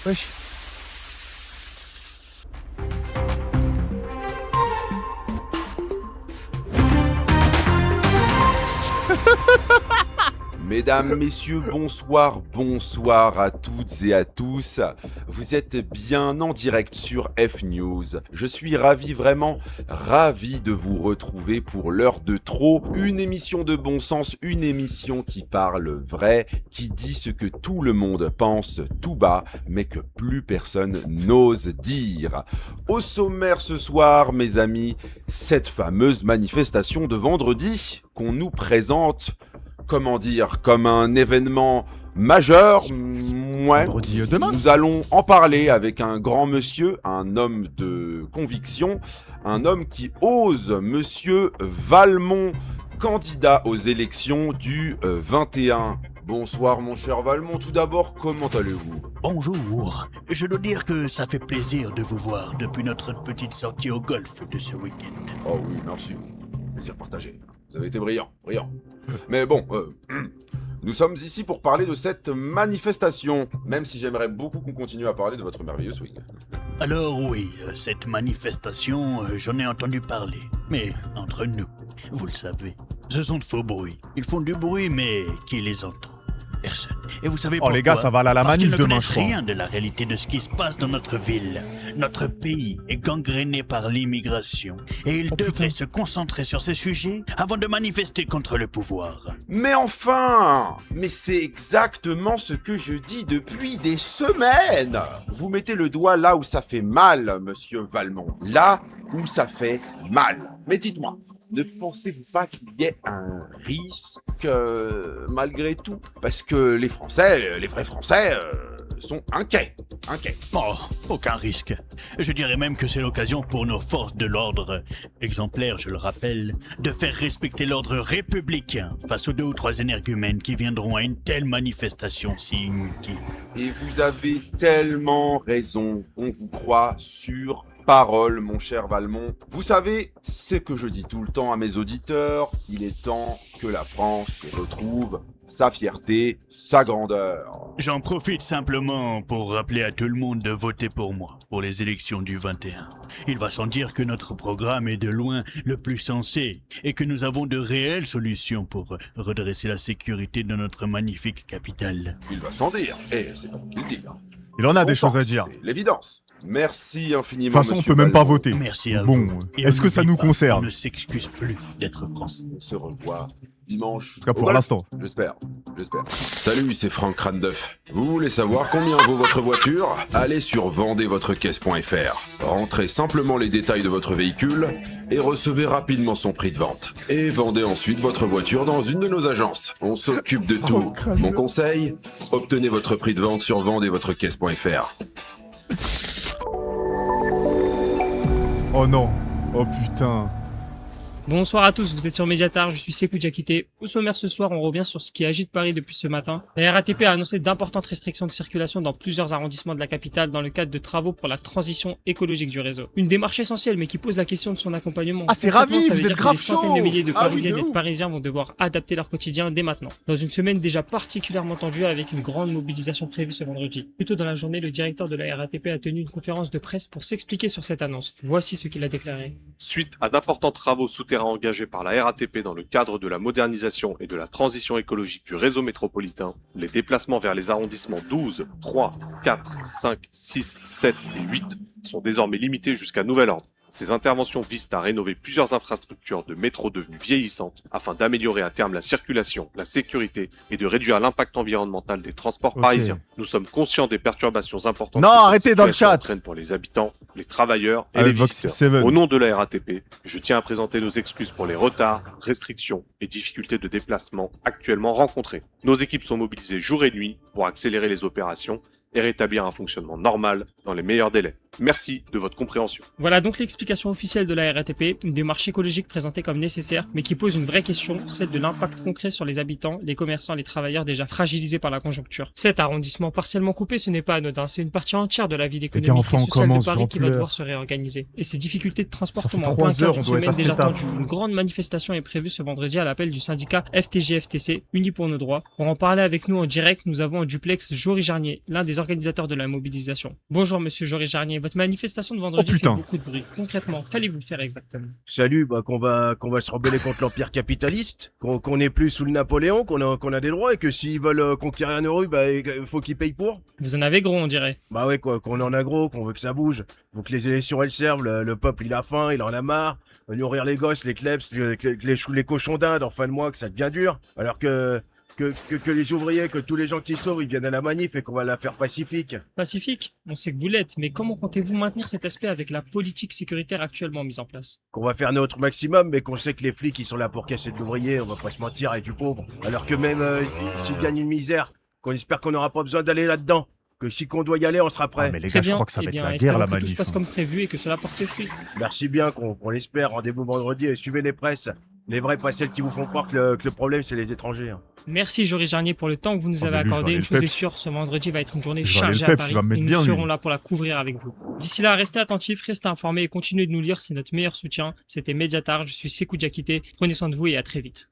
Wesh. Mesdames, messieurs, bonsoir à toutes et à tous. Vous êtes bien en direct sur F-News. Je suis vraiment ravi de vous retrouver pour l'heure de trop. Une émission de bon sens, une émission qui parle vrai, qui dit ce que tout le monde pense tout bas, mais que plus personne n'ose dire. Au sommaire ce soir, mes amis, cette fameuse manifestation de vendredi qu'on nous présente comme un événement majeur. Ouais. Vendredi demain. Nous allons en parler avec un grand monsieur, un homme de conviction, un homme qui ose, monsieur Valmont, candidat aux élections du 21. Bonsoir mon cher Valmont, tout d'abord, comment allez-vous ? Bonjour, je dois dire que ça fait plaisir de vous voir depuis notre petite sortie au golf de ce week-end. Oh oui, merci. Plaisir partagé. Vous avez été brillant. Mais bon, nous sommes ici pour parler de cette manifestation, même si j'aimerais beaucoup qu'on continue à parler de votre merveilleux swing. Alors oui, cette manifestation, j'en ai entendu parler. Mais entre nous, vous le savez, ce sont de faux bruits. Ils font du bruit, mais qui les entend ? Personne. Et vous savez pourquoi ? Les gars, ça va aller à la Parce manif qu'ils ne demain, connaissent je crois. rien de la réalité de ce qui se passe dans notre ville. Notre pays est gangréné par l'immigration. Et ils devraient se concentrer sur ces sujets avant de manifester contre le pouvoir. Mais enfin, mais c'est exactement ce que je dis depuis des semaines. Vous mettez le doigt là où ça fait mal, monsieur Valmont. Là où ça fait mal. Mais dites-moi, ne pensez-vous pas qu'il y ait un risque malgré tout ? Parce que les Français, les vrais Français, sont inquiets. Oh, aucun risque. Je dirais même que c'est l'occasion pour nos forces de l'ordre, exemplaires je le rappelle, de faire respecter l'ordre républicain face aux 2 ou 3 énergumènes qui viendront à une telle manifestation si inutile. Et vous avez tellement raison, on vous croit sur parole, mon cher Valmont. Vous savez, c'est que je dis tout le temps à mes auditeurs, il est temps que la France retrouve sa fierté, sa grandeur. J'en profite simplement pour rappeler à tout le monde de voter pour moi, pour les élections du 21. Il va sans dire que notre programme est de loin le plus sensé et que nous avons de réelles solutions pour redresser la sécurité de notre magnifique capitale. Il va sans dire, et c'est pas moi qui le dis. Il en a des Bon choses sang, à dire. C'est l'évidence. Merci infiniment, De toute façon, on monsieur peut même pas Valmont. voter. Merci à Bon, vous. Et est-ce on que ça n'oublie nous pas, concerne On ne s'excuse plus d'être français. On se revoit dimanche. En tout cas, pour Au golf. l'instant. J'espère. Salut, c'est Franck Randeuf. Vous voulez savoir combien vaut votre voiture ? Allez sur vendezvotrecaisse.fr. Rentrez simplement les détails de votre véhicule et recevez rapidement son prix de vente. Et vendez ensuite votre voiture dans une de nos agences. On s'occupe de tout. Mon conseil ? Obtenez votre prix de vente sur vendezvotrecaisse.fr. Oh non. Oh putain. Bonsoir à tous, vous êtes sur Mediatar, je suis Sekou Diakité. Au sommaire ce soir, on revient sur ce qui agite Paris depuis ce matin. La RATP a annoncé d'importantes restrictions de circulation dans plusieurs arrondissements de la capitale dans le cadre de travaux pour la transition écologique du réseau. Une démarche essentielle mais qui pose la question de son accompagnement. Ah, c'est Concrètement, ravi, ça veut vous dire êtes que grave des centaines de chaud. milliers de Ah oui, Parisiennes de et de ouf. Parisiens vont devoir adapter leur quotidien dès maintenant. Dans une semaine déjà particulièrement tendue avec une grande mobilisation prévue ce vendredi. Plus tôt dans la journée, le directeur de la RATP a tenu une conférence de presse pour s'expliquer sur cette annonce. Voici ce qu'il a déclaré. Suite à d'importants travaux souterrains engagés par la RATP dans le cadre de la modernisation et de la transition écologique du réseau métropolitain, les déplacements vers les arrondissements 12, 3, 4, 5, 6, 7 et 8 sont désormais limités jusqu'à nouvel ordre. Ces interventions visent à rénover plusieurs infrastructures de métro devenues vieillissantes afin d'améliorer à terme la circulation, la sécurité et de réduire l'impact environnemental des transports Ok. parisiens. Nous sommes conscients des perturbations importantes Non, que cette arrêtez dans le situation chat. entraîne pour les habitants, les travailleurs et Avec les Vox visiteurs. 7. Au nom de la RATP, je tiens à présenter nos excuses pour les retards, restrictions et difficultés de déplacement actuellement rencontrés. Nos équipes sont mobilisées jour et nuit pour accélérer les opérations et rétablir un fonctionnement normal dans dans les meilleurs délais. Merci de votre compréhension. Voilà donc l'explication officielle de la RATP, une démarche écologique présentée comme nécessaire, mais qui pose une vraie question, celle de l'impact concret sur les habitants, les commerçants, les travailleurs déjà fragilisés par la conjoncture. Cet arrondissement partiellement coupé, ce n'est pas anodin, c'est une partie entière de la vie économique enfin, et on sociale de commence, Paris j'en qui va pleure. devoir se réorganiser. Et ces difficultés de transport Ça fait tombent en plein 3 cœur heures, d'une on doit être semaine à cette déjà étape. tendue. Une grande manifestation est prévue ce vendredi à l'appel du syndicat FTG-FTC, Unis pour nos droits. Pour en parler avec nous en direct, nous avons en duplex Jory Jarnier, l'un des organisateurs de la mobilisation. Bonjour monsieur Jory Jarnier, votre manifestation de vendredi Oh, fait putain. beaucoup de bruit. Concrètement, qu'allez-vous faire exactement? Salut, qu'on va se rebeller contre l'empire capitaliste, qu'on n'est plus sous le Napoléon, qu'on a des droits et que s'ils veulent conquérir nos rues, il faut qu'ils payent pour. Vous en avez gros, on dirait. Bah ouais, quoi, qu'on en a gros, qu'on veut que ça bouge. Faut que les élections elles servent, le peuple il a faim, il en a marre. Nourrir les gosses, les klebs, les cochons d'Inde en fin de mois, que ça devient dur. Alors que les ouvriers, que tous les gens qui sauvent, ils viennent à la manif et qu'on va la faire pacifique. Pacifique, on sait que vous l'êtes, mais comment comptez-vous maintenir cet aspect avec la politique sécuritaire actuellement mise en place? Qu'on va faire notre maximum, mais qu'on sait que les flics ils sont là pour casser de l'ouvrier, on va pas se mentir, et du pauvre. Alors que même s'ils gagnent une misère, qu'on espère qu'on n'aura pas besoin d'aller là-dedans. Que si qu'on doit y aller, on sera prêt. Ah, mais les Très gars, je bien, crois que ça eh va être bien, la guerre, espérons la que tout manif. se passe hein. comme prévu et que cela porte ses fruits. Merci bien, qu'on l'espère. Rendez-vous vendredi et suivez les presses. Les vrais, pas celles qui vous font croire que le problème, c'est les étrangers. hein. Merci Jory Jarnier pour le temps que vous nous Oh, avez mais lui, je vais accordé. aller Une le chose est peps. sûre, ce vendredi va être une journée Je vais aller chargée le à peps, il Paris va me mettre et nous bien, lui. serons là pour la couvrir avec vous. D'ici là, restez attentifs, restez informés et continuez de nous lire, c'est notre meilleur soutien. C'était Mediatar, je suis Sekou Diakité. Prenez soin de vous et à très vite.